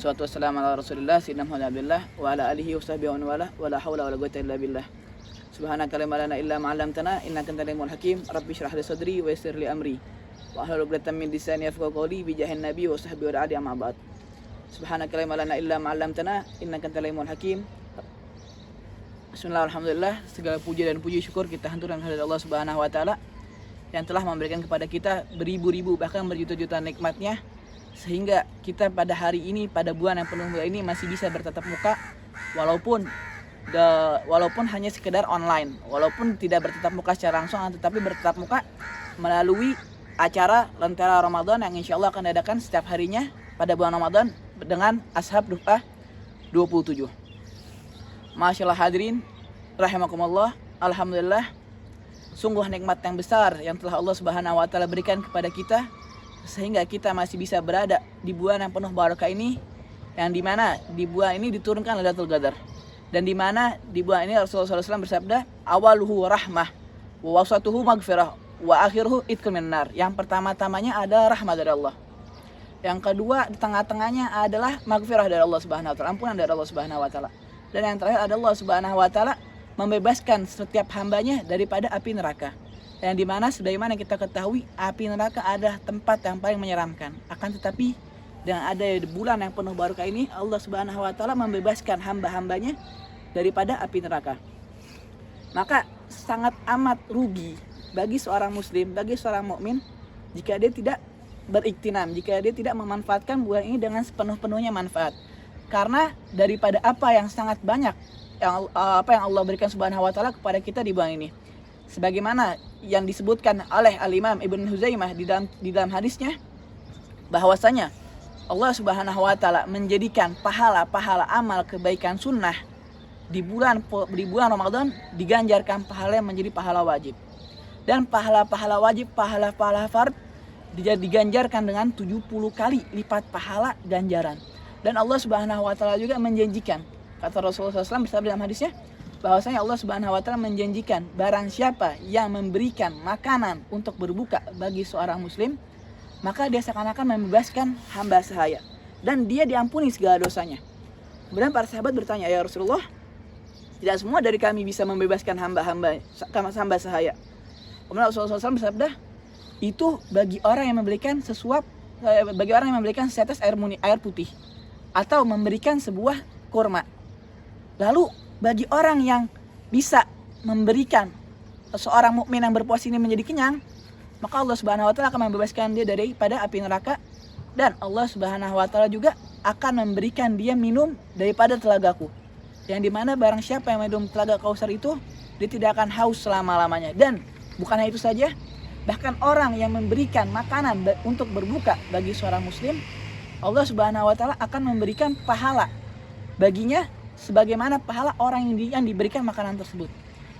Wassalatu wassalamu ala Rasulillah sayyidina Muhammad Abdullah wa ala alihi wa sahbihi wa wala wala haula wala quwwata illa billah. Subhanaka la ilma lana illa ma 'allamtana innaka antal alimul hakim. Rabbi shrah li sadri wa yassir li amri wa hlul 'uqdatam min lisani yafqahu qawli bi jahin nabi wa sahbihi wa ali amma ba'd. Subhanaka la ilma lana illa ma 'allamtana innaka antal alimul hakim. Bismillah, alhamdulillah, segala puji dan puji syukur kita haturkan kepada Allah Subhanahu wa taala yang telah memberikan kepada kita beribu-ribu bahkan berjuta-juta nikmatnya sehingga kita pada hari ini, pada bulan yang penuh ini masih bisa bertatap muka walaupun hanya sekedar online, walaupun tidak bertatap muka secara langsung tetapi bertatap muka melalui acara Lentera Ramadan yang insya Allah akan diadakan setiap harinya pada bulan Ramadan dengan Ashab Duha 27. Masyaallah hadirin rahimakumullah, alhamdulillah, sungguh nikmat yang besar yang telah Allah Subhanahu wa taala berikan kepada kita sehingga kita masih bisa berada di bulan yang penuh barakah ini, yang dimana di bulan ini diturunkan Lailatul Qadar, dan dimana di bulan ini Rasulullah SAW bersabda, awaluhu rahmah wa wasatuhu maghfirah wa akhiruhu itqun minan nar. Yang pertama-tamanya ada rahmat dari Allah, yang kedua di tengah-tengahnya adalah maghfirah dari Allah Subhanahu wa taala, ampunan dari Allah Subhanahu wa taala, dan yang terakhir adalah Allah Subhanahu wa taala membebaskan setiap hambanya daripada api neraka. Yang dimana sebagaimana kita ketahui api neraka adalah tempat yang paling menyeramkan. Akan tetapi dengan ada bulan yang penuh barakah ini, Allah Subhanahu wa taala membebaskan hamba-hambanya daripada api neraka. Maka sangat amat rugi bagi seorang muslim, bagi seorang mukmin jika dia tidak beriktinam, jika dia tidak memanfaatkan bulan ini dengan sepenuh-penuhnya manfaat. Karena daripada apa yang sangat banyak yang Allah berikan Subhanahu wa taala kepada kita di bulan ini. Sebagaimana yang disebutkan oleh Al-Imam Ibn Huzaimah di dalam hadisnya, bahwasanya Allah Subhanahu wa taala menjadikan pahala-pahala amal kebaikan sunnah di bulan Ramadan diganjarkan pahala yang menjadi pahala wajib. Dan pahala-pahala wajib, pahala-pahala fard diganjarkan dengan 70 kali lipat pahala ganjaran. Dan Allah Subhanahu wa taala juga menjanjikan, kata Rasulullah SAW bersabda dalam hadisnya, bahwasanya Allah Subhanahu wa taala menjanjikan barang siapa yang memberikan makanan untuk berbuka bagi seorang muslim, maka dia seakan-akan membebaskan hamba sahaya dan dia diampuni segala dosanya. Kemudian para sahabat bertanya, ya Rasulullah, tidak semua dari kami bisa membebaskan hamba sahaya. Kemudian Rasulullah SAW bersabda, itu bagi orang yang memberikan setetes air putih atau memberikan sebuah kurma. Lalu bagi orang yang bisa memberikan seorang mukmin yang berpuasa ini menjadi kenyang, maka Allah Subhanahu wa taala akan membebaskan dia daripada api neraka, dan Allah Subhanahu wa taala juga akan memberikan dia minum daripada telagaku. Yang dimana barang siapa yang minum telaga Kausar itu, dia tidak akan haus selama-lamanya. Dan bukan hanya itu saja, bahkan orang yang memberikan makanan untuk berbuka bagi seorang muslim, Allah Subhanahu wa taala akan memberikan pahala baginya sebagaimana pahala orang yang diberikan makanan tersebut.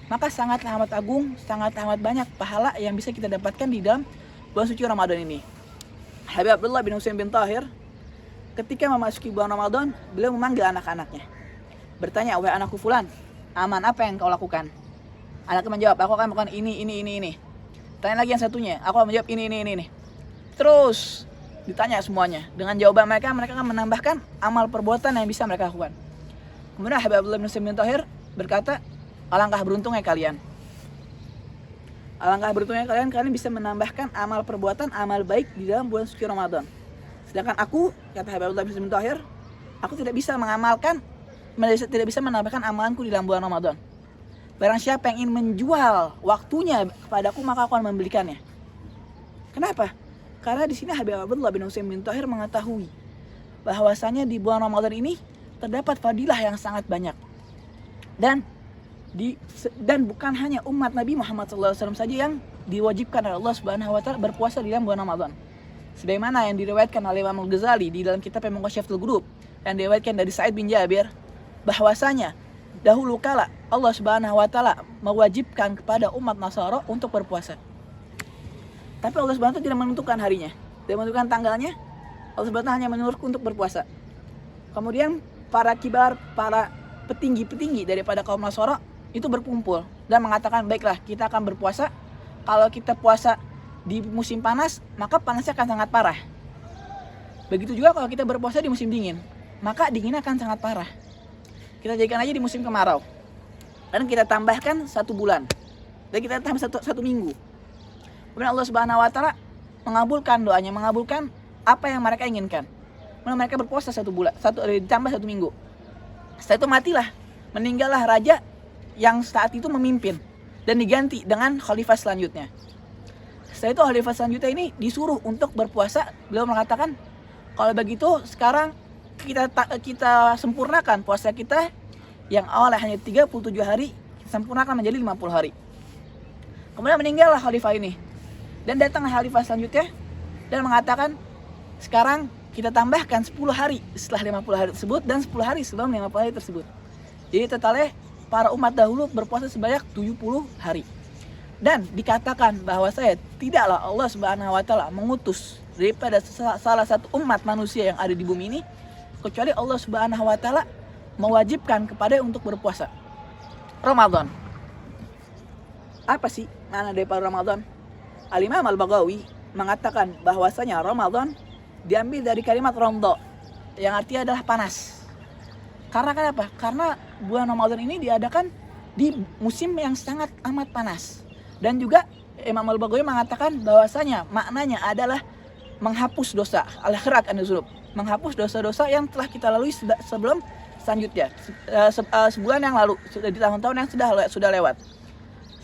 Maka sangat amat agung, sangat amat banyak pahala yang bisa kita dapatkan di dalam bulan suci Ramadan ini. Habib Abdullah bin Husain bin Tahir ketika memasuki bulan Ramadan, beliau memanggil anak-anaknya, bertanya, wahai anakku fulan, aman apa yang kau lakukan? Anaknya menjawab, aku akan melakukan ini. Tanya lagi yang satunya, aku akan menjawab ini. Terus ditanya semuanya. Dengan jawaban mereka akan menambahkan amal perbuatan yang bisa mereka lakukan. Kemudian Habib Abdullah bin Husain bin Tahir berkata, alangkah beruntungnya kalian. Kalian bisa menambahkan amal perbuatan, amal baik di dalam bulan suci Ramadan. Sedangkan aku, kata Habib Abdullah bin Husain bin Tahir, aku tidak bisa menambahkan amalanku di dalam bulan Ramadan. Barang siapa yang ingin menjual waktunya kepadaku, maka aku akan membelikannya. Kenapa? Karena di sini Habib Abdullah bin Husain bin Tahir mengetahui bahwasanya di bulan Ramadan ini terdapat fadilah yang sangat banyak. Dan bukan hanya umat Nabi Muhammad SAW saja yang diwajibkan oleh Allah Subhanahu wa taala berpuasa di dalam bulan Ramadan. Sebagaimana yang diriwayatkan oleh Imam Al-Ghazali di dalam kitab Al-Muqashaful Ghurub, yang diriwayatkan dari Sa'id bin Jabir, bahwasanya dahulu kala Allah Subhanahu wa taala mewajibkan kepada umat Nasara untuk berpuasa. Tapi Allah Subhanahu wa taala tidak menentukan harinya, tidak menentukan tanggalnya. Allah Subhanahu wa taala hanya menyuruh untuk berpuasa. Kemudian para petinggi-petinggi daripada kaum Nasara itu berkumpul dan mengatakan, baiklah, kita akan berpuasa. Kalau kita puasa di musim panas, maka panasnya akan sangat parah. Begitu juga kalau kita berpuasa di musim dingin. maka dinginnya akan sangat parah. Kita jadikan aja di musim kemarau, dan kita tambahkan 1 bulan, dan kita tambah satu minggu. Kemudian Allah Subhanahu Wa Taala mengabulkan doanya, mengabulkan apa yang mereka inginkan. Kemudian mereka berpuasa 1 bulan, ditambah 1 minggu. Setelah itu matilah, meninggallah raja yang saat itu memimpin, dan diganti dengan khalifah selanjutnya. Setelah itu khalifah selanjutnya ini disuruh untuk berpuasa. Beliau mengatakan, kalau begitu sekarang kita sempurnakan puasa kita yang awalnya hanya 37 hari, sempurnakan menjadi 50 hari. Kemudian meninggallah khalifah ini, dan datang khalifah selanjutnya dan mengatakan, sekarang kita tambahkan 10 hari setelah 50 hari tersebut, dan 10 hari sebelum 50 hari tersebut. Jadi totalnya para umat dahulu berpuasa sebanyak 70 hari. Dan dikatakan bahwa tidaklah Allah Subhanahu Wa Taala mengutus daripada salah satu umat manusia yang ada di bumi ini, kecuali Allah Subhanahu Wa Taala mewajibkan kepada untuk berpuasa. Ramadan. Apa sih makna daripada Ramadan? Al-Imam Al-Baghawi mengatakan bahwasanya Ramadan diambil dari kalimat romdo, yang artinya adalah panas. Karena kenapa? Karena bulan Ramadan ini diadakan di musim yang sangat amat panas. Dan juga Imam Al-Baghawi mengatakan bahwasanya maknanya adalah menghapus dosa, al-khiraq an-nuzub, menghapus dosa-dosa yang telah kita lalui sebelum selanjutnya, sebulan yang lalu, di tahun-tahun yang sudah lewat.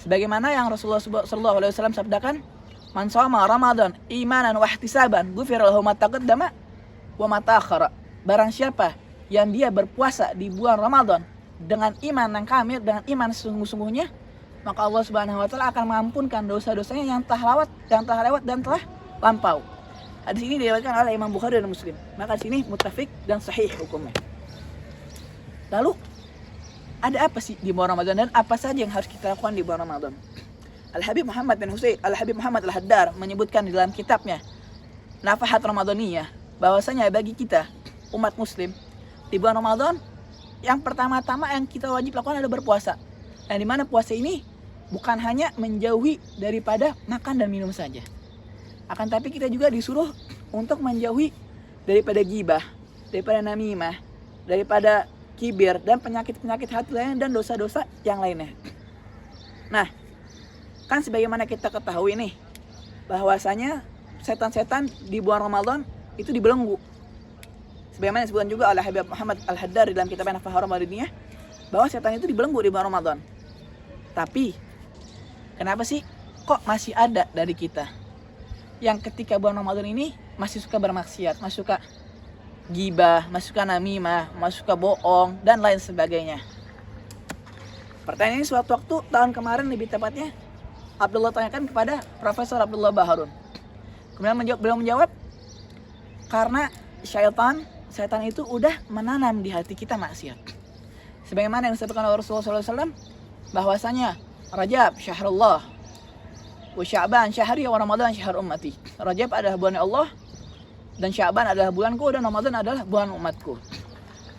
Sebagaimana yang Rasulullah SAW sabdakan, man shoma Ramadan imanan wa ihtisaban ghufira lahu ma taqaddama wa ma ta'akhkhara. Barang siapa yang dia berpuasa di bulan Ramadan dengan iman yang kamil, dengan iman sungguh-sungguhnya, maka Allah Subhanahu Wa Taala akan mengampunkan dosa-dosanya yang telah lewat dan telah lampau. Hadis ini diriwayatkan oleh Imam Bukhari dan Muslim. Maka di sini muttafiq dan sahih hukumnya. Lalu ada apa sih di bulan Ramadan, dan apa saja yang harus kita lakukan di bulan Ramadan? Al-Habib Muhammad Al-Haddar menyebutkan di dalam kitabnya Nafahat Ramadaniyah bahwasanya bagi kita umat muslim di bulan Ramadan, yang pertama-tama yang kita wajib lakukan adalah berpuasa. Dan di mana puasa ini bukan hanya menjauhi daripada makan dan minum saja, akan tapi kita juga disuruh untuk menjauhi daripada gibah, daripada namimah, daripada kibir, dan penyakit-penyakit hati lainnya, dan dosa-dosa yang lainnya. Nah, kan sebagaimana kita ketahui nih, bahwasanya setan-setan di bulan Ramadan itu dibelenggu. Sebagaimana disebutkan juga oleh Habib Muhammad Al-Haddar dalam kitabnya Nafahat Ramadaniyah, bahwa setan itu dibelenggu di bulan Ramadan. Tapi kenapa sih kok masih ada dari kita yang ketika bulan Ramadan ini masih suka bermaksiat, masih suka gibah, masih suka namimah, masih suka bohong, dan lain sebagainya? Pertanyaan ini suatu waktu tahun kemarin lebih tepatnya Abdullah tanyakan kepada Profesor Abdullah Baharun. Kemudian beliau menjawab, karena setan itu udah menanam di hati kita maksiat. Sebagaimana yang disebutkan oleh Rasulullah SAW, bahwasanya Rajab syahrullah, wa Sya'ban syahri, wa Ramadan syahr ummati. Rajab adalah bulan Allah, dan Sya'ban adalah bulanku, dan Ramadan adalah bulan umatku.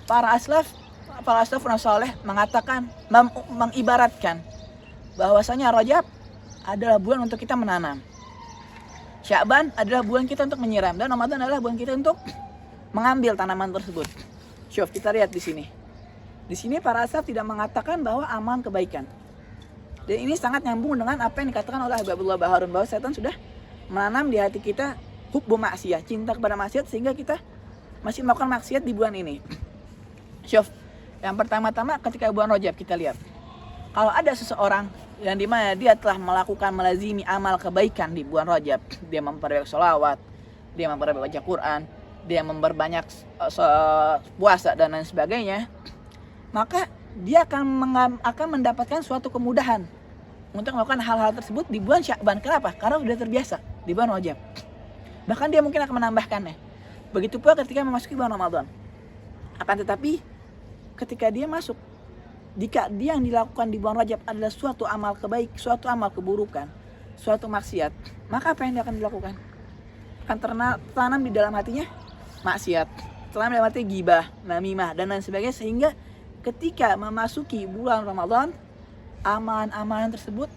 Para aslafun saleh mengatakan, mengibaratkan bahwasanya Rajab adalah bulan untuk kita menanam, Sya'ban adalah bulan kita untuk menyiram, dan Ramadan adalah bulan kita untuk mengambil tanaman tersebut. Syuf, kita lihat di sini. Di sini para aslaf tidak mengatakan bahwa amalan kebaikan. Dan ini sangat nyambung dengan apa yang dikatakan oleh Abdullah Baharun, bahwa setan sudah menanam di hati kita hubbu maksiyah, cinta kepada maksiat, sehingga kita masih melakukan maksiat di bulan ini. Syuf, yang pertama-tama ketika bulan Rajab kita lihat, kalau ada seseorang yang dimana dia telah melakukan melazimi amal kebaikan di bulan Rajab, dia memperbanyak sholawat, dia memperbanyak baca Quran, dia memperbanyak puasa dan lain sebagainya, maka dia akan mendapatkan suatu kemudahan untuk melakukan hal-hal tersebut di bulan Sya'ban. Kenapa? Karena sudah terbiasa di bulan Rajab. Bahkan dia mungkin akan menambahkannya. Begitu pula ketika memasuki bulan Ramadan. Akan tetapi ketika dia masuk, jika dia yang dilakukan di bulan Rajab adalah suatu amal kebaik, suatu amal keburukan, suatu maksiat, maka apa yang dia akan dilakukan? Akan tertanam di dalam hatinya maksiat, tertanam di dalam hatinya gibah, namimah, dan lain sebagainya, sehingga ketika memasuki bulan Ramadan, amalan-amalan tersebut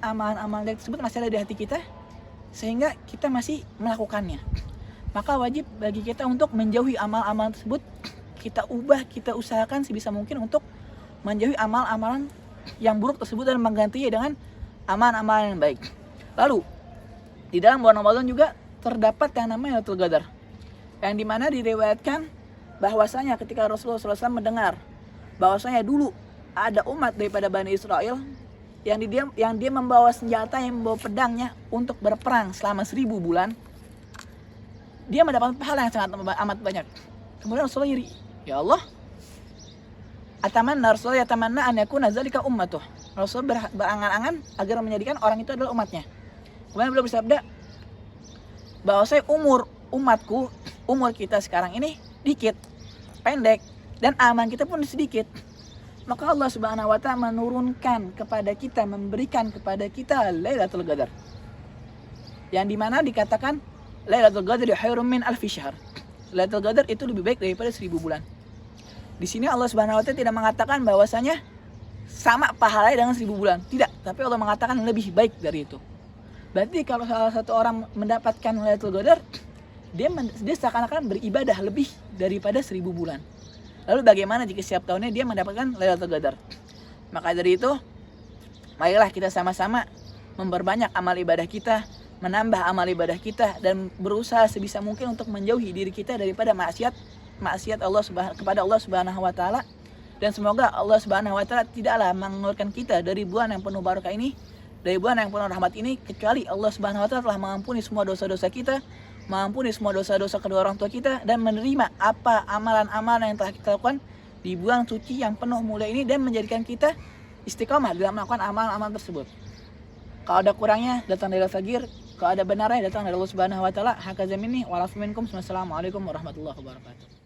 masih ada di hati kita, sehingga kita masih melakukannya. Maka wajib bagi kita untuk menjauhi amal-amal tersebut kita ubah, kita usahakan sebisa mungkin untuk menjauhi amal-amalan yang buruk tersebut dan menggantinya dengan amalan-amalan yang baik. Lalu di dalam bulan Ramadan juga terdapat yang namanya Lailatul Qadar, yang dimana diriwayatkan bahwasanya ketika Rasulullah SAW mendengar bahwasanya dulu ada umat daripada Bani Israel yang dia membawa senjata, yang membawa pedangnya untuk berperang selama 1000 bulan, dia mendapat pahala yang sangat amat banyak. Kemudian Rasulullah iri, ya Allah, Rasulullah yatamanna an yakuna zalika ummatuh. Rasulullah berangan-angan agar menjadikan orang itu adalah umatnya. Kemudian beliau bersabda bahwa umur kita sekarang ini dikit, pendek, dan aman kita pun sedikit. Maka Allah Subhanahu wa ta'ala menurunkan kepada kita, memberikan kepada kita Lailatul Qadar, yang dimana dikatakan Lailatul Qadar khairum min alfi syahr. Lailatul Qadar itu lebih baik daripada 1000 bulan. Di sini Allah Subhanahu wa ta'ala tidak mengatakan bahwasanya sama pahalanya dengan 1000 bulan, tidak, tapi Allah mengatakan lebih baik dari itu. Berarti kalau salah satu orang mendapatkan Lailatul Qadar, dia seakan-akan beribadah lebih daripada 1000 bulan. Lalu bagaimana jika setiap tahunnya dia mendapatkan Lailatul Qadar? Maka dari itu, marilah kita sama-sama memperbanyak amal ibadah kita, menambah amal ibadah kita, dan berusaha sebisa mungkin untuk menjauhi diri kita daripada maksiat kepada Allah Subhanahu wa ta'ala. Dan semoga Allah Subhanahu wa ta'ala tidaklah mengeluarkan kita dari bulan yang penuh barakah ini, dari bulan yang penuh rahmat ini, kecuali Allah Subhanahu wa ta'ala telah mengampuni semua dosa-dosa kita, mengampuni semua dosa-dosa kedua orang tua kita, dan menerima apa amalan-amalan yang telah kita lakukan di bulan suci yang penuh mulia ini, dan menjadikan kita istiqamah dalam melakukan amalan-amalan tersebut. Kalau ada kurangnya, datang dari Al-Fagir. Kalau ada benarnya, datang dari Allah Subhanahu wa ta'ala. Hakaza minni wa lafu minkum. Wassalamualaikum warahmatullahi wabarakatuh.